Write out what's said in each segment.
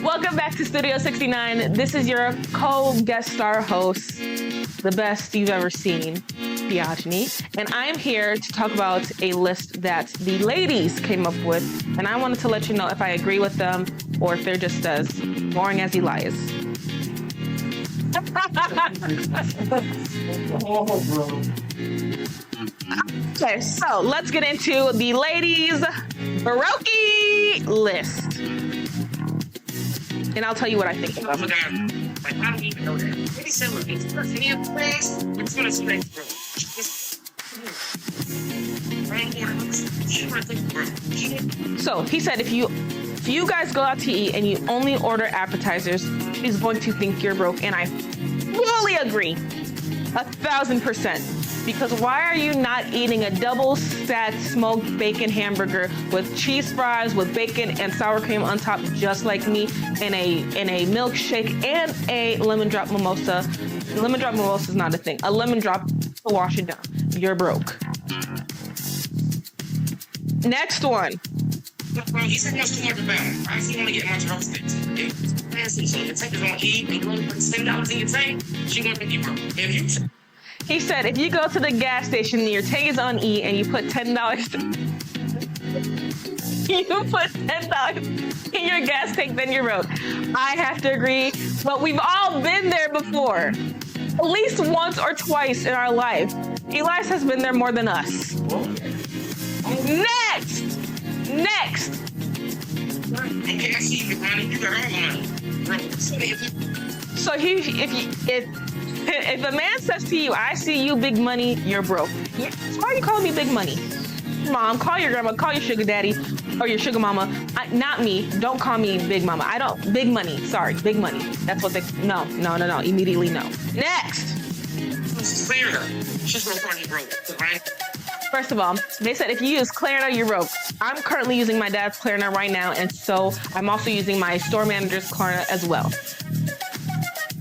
Welcome back to Studio 69. This is your co-guest star host, the best you've ever seen, Deajanie. And I'm here to talk about a list that the ladies came up with. And I wanted to let you know if I agree with them or if they're just as boring as Elias. Okay, so let's get into the ladies' Brokey List. And I'll tell you what I think. Oh my God. Like, I don't even know that. Maybe say, look, it's first in your place. It's going to space, bro. So he said if you guys go out to eat and you only order appetizers, he's going to think you're broke. And I fully agree. 1,000%. Because why are you not eating a double stacked smoked bacon hamburger with cheese fries with bacon and sour cream on top, just like me, and a milkshake and a lemon drop mimosa? Lemon drop mimosa is not a thing. A lemon drop to wash it down. You're broke. Next one. Well, he said much too much about it. I actually want to get much roast sticks. It's fancy, so your tank is on E, and you only put $10 in your tank, she gonna think you broke. If you... He said, if you go to the gas station and your tank is on E and you put $10, you put $10 in your gas tank, then you're broke. I have to agree, but we've all been there before. At least once or twice in our life. Elias has been there more than us. Next! Okay, I see you, money. You got all the money. Bro, so if a man says to you, I see you big money, you're broke. Why are you calling me big money? Mom, call your grandma, call your sugar daddy, or your sugar mama. Not me. Don't call me big mama. Big money. Sorry, big money. That's what they, no. Immediately no. Next. Clear. She's gonna call you broke, right? First of all, they said if you use Klarna, you're broke. I'm currently using my dad's Klarna right now, and so I'm also using my store manager's Klarna as well.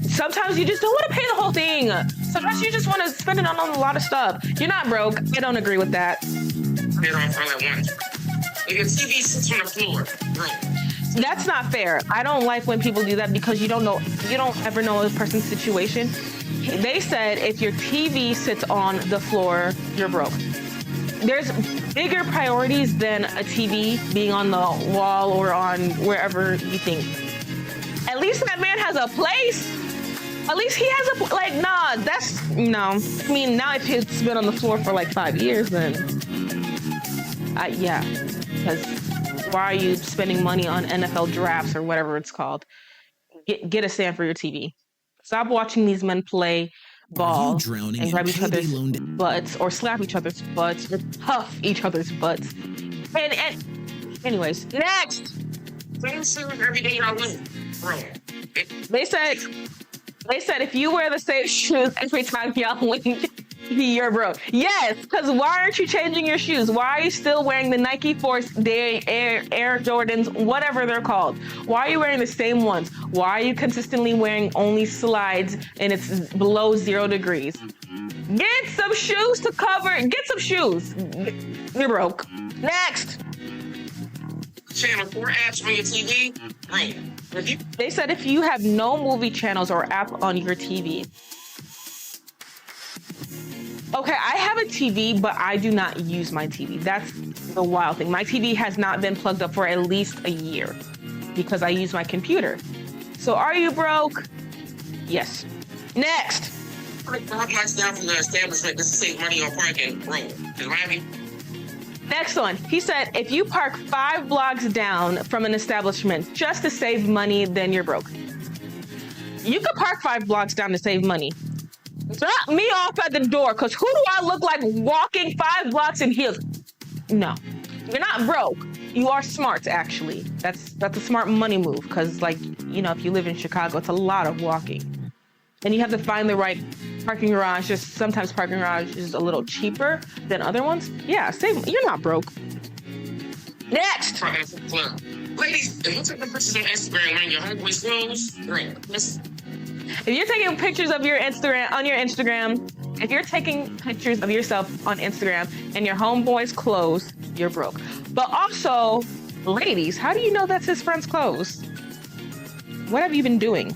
Sometimes you just don't want to pay the whole thing. Sometimes you just want to spend it on a lot of stuff. You're not broke. I don't agree with that. Pay it off all at once. If your TV sits on the floor, broke. That's not fair. I don't like when people do that because you don't ever know a person's situation. They said if your TV sits on the floor, you're broke. There's bigger priorities than a TV being on the wall or on wherever you think. At least that man has a place. At least he has no. I mean, now if it's been on the floor for like 5 years, then yeah. Because why are you spending money on NFL drafts or whatever it's called? Get a stand for your TV. Stop watching these men play ball and grab each other's butts or slap each other's butts or puff each other's butts. And anyways, next. Every day y'all win, bro. They said if you wear the same shoes every time y'all win, you're broke. Yes, because why aren't you changing your shoes? Why are you still wearing the Nike Force Day Air Jordans, whatever they're called? Why are you wearing the same ones? Why are you consistently wearing only slides and it's below 0 degrees? Get some shoes to cover. Get some shoes. You're broke. Next. Channel 4 apps on your TV, right? They said if you have no movie channels or app on your TV. Okay, I have a TV, but I do not use my TV. That's the wild thing. My TV has not been plugged up for at least a year because I use my computer. So are you broke? Yes. Next. $5 down from the establishment just to save money on parking, bro. Next one. He said, if you park 5 blocks down from an establishment just to save money, then you're broke. You could park 5 blocks down to save money. Drop me off at the door, because who do I look like walking 5 blocks in heels? No. You're not broke. You are smart, actually. That's a smart money move, because, like, you know, if you live in Chicago, it's a lot of walking. And you have to find the right parking garage. Just sometimes parking garage is a little cheaper than other ones. Yeah, save. You're not broke. Next. Ladies, if you take the pictures on Instagram wearing your homeboy's clothes, great. If you're taking pictures of your Instagram on your Instagram If you're taking pictures of yourself on Instagram and your homeboy's clothes, you're broke. But also, ladies, how do you know that's his friend's clothes? What have you been doing?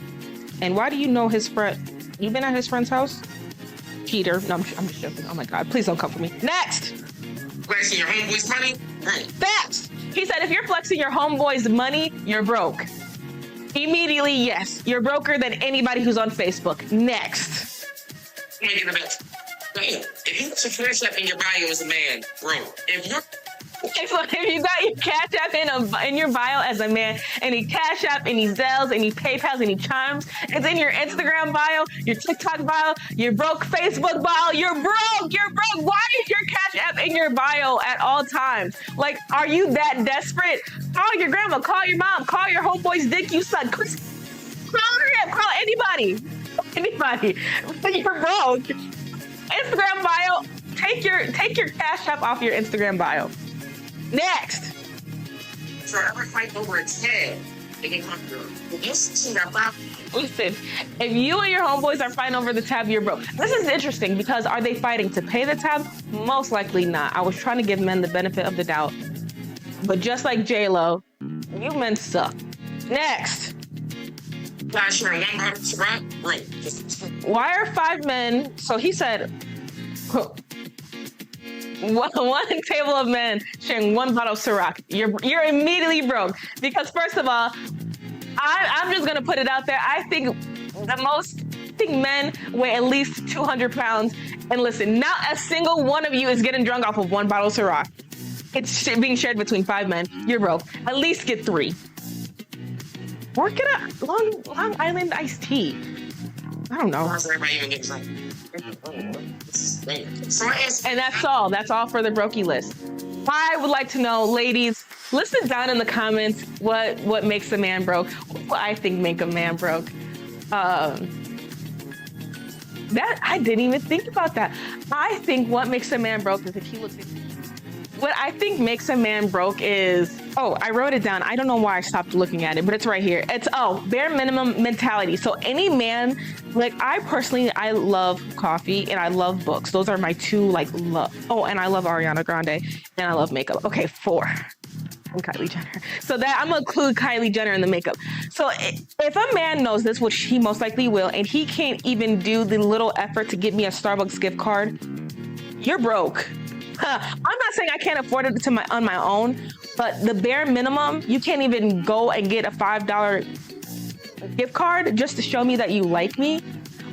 And why do you know his friend? You been at his friend's house? Cheater. No, I'm just joking. Oh my God, please don't come for me. Next. Flexing your homeboy's money? Right. Facts. He said if you're flexing your homeboy's money, you're broke. Immediately, yes. You're broker than anybody who's on Facebook. Next. Making the best. If you put your cash app in your bio as a man, bro, if you're Okay, so if you got your Cash App in your bio as a man, any Cash App, any Zells, any PayPals, any Chimes, it's in your Instagram bio, your TikTok bio, your broke Facebook bio, you're broke, you're broke. Why is your Cash App in your bio at all times? Like, are you that desperate? Call your grandma, call your mom, call your homeboy's dick you suck. Call him, call anybody. Anybody. You're broke. Instagram bio, take your Cash App off your Instagram bio. Next. for ever fight over a tab, they can come through. Listen, if you and your homeboys are fighting over the tab, you're broke. This is interesting because are they fighting to pay the tab? Most likely not. I was trying to give men the benefit of the doubt. But just like J-Lo, you men suck. Next. Why are 5 men? So he said, one table of men sharing 1 bottle of Ciroc. You're immediately broke because first of all, I'm just gonna put it out there. I think men weigh at least 200 pounds. And listen, not a single one of you is getting drunk off of 1 bottle of Ciroc. It's being shared between 5 men. You're broke. At least get 3. Or get a Long Island iced tea. I don't know. And that's all. That's all for the Brokey List. I would like to know, ladies, listen down in the comments what makes a man broke. What I think make a man broke. That I didn't even think about that. I think what makes a man broke is if he looks at what I think makes a man broke is, I wrote it down. I don't know why I stopped looking at it, but it's right here. It's, bare minimum mentality. So any man, like I love coffee and I love books. Those are my 2, love. Oh, and I love Ariana Grande and I love makeup. Okay, 4. And Kylie Jenner. So that I'm gonna include Kylie Jenner in the makeup. So if a man knows this, which he most likely will, and he can't even do the little effort to get me a Starbucks gift card, you're broke. I'm not saying I can't afford it on my own, but the bare minimum, you can't even go and get a $5 gift card just to show me that you like me,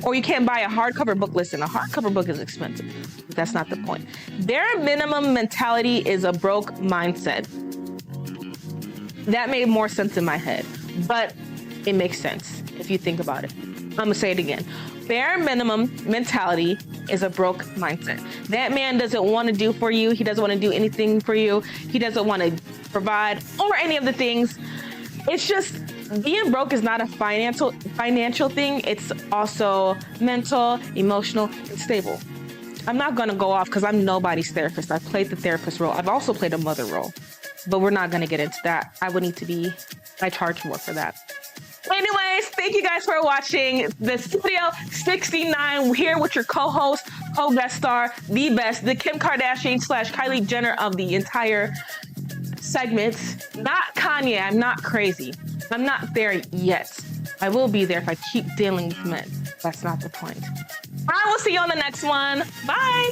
or you can't buy a hardcover book. Listen, a hardcover book is expensive. But that's not the point. Bare minimum mentality is a broke mindset. That made more sense in my head, but it makes sense if you think about it. I'm gonna say it again. Bare minimum mentality is a broke mindset. That man doesn't want to do for you. He doesn't want to do anything for you. He doesn't want to provide or any of the things. It's just being broke is not a financial thing. It's also mental, emotional, and stable. I'm not going to go off because I'm nobody's therapist. I played the therapist role. I've also played a mother role, but we're not going to get into that. I charge more for that. Anyways, thank you guys for watching this video 69 here with your co-host, co-guest star, the Kim Kardashian / Kylie Jenner of the entire segment. Not Kanye. I'm not crazy. I'm not there yet. I will be there if I keep dealing with men. That's not the point. I will see you on the next one. Bye.